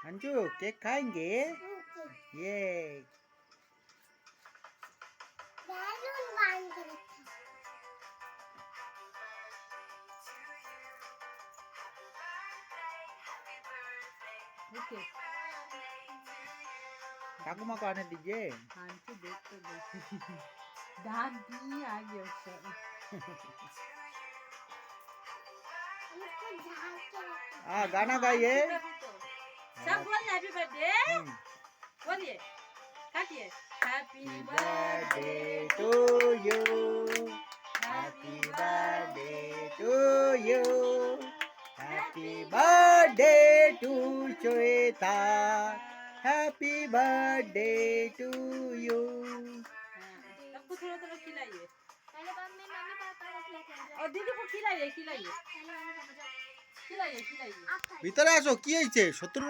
Anju cake खाएंगे ये okay ठाकुमा को आने दीजिए आंटी देख तो देखी दादी आ गई उसका गाना गाइए सब बोल हैप्पी बर्थडे बोलिए काटिए happy birthday to you happy birthday to you happy birthday to Shweta happy birthday to you सबको थोड़ा थोड़ा खिलाइए पहले मम्मी पापा को खिलाइए और दीदी को खिलाइए पहले मम्मी पापा जाओ खिलाइए ভিতরে আসো কি হয়েছে শত্রু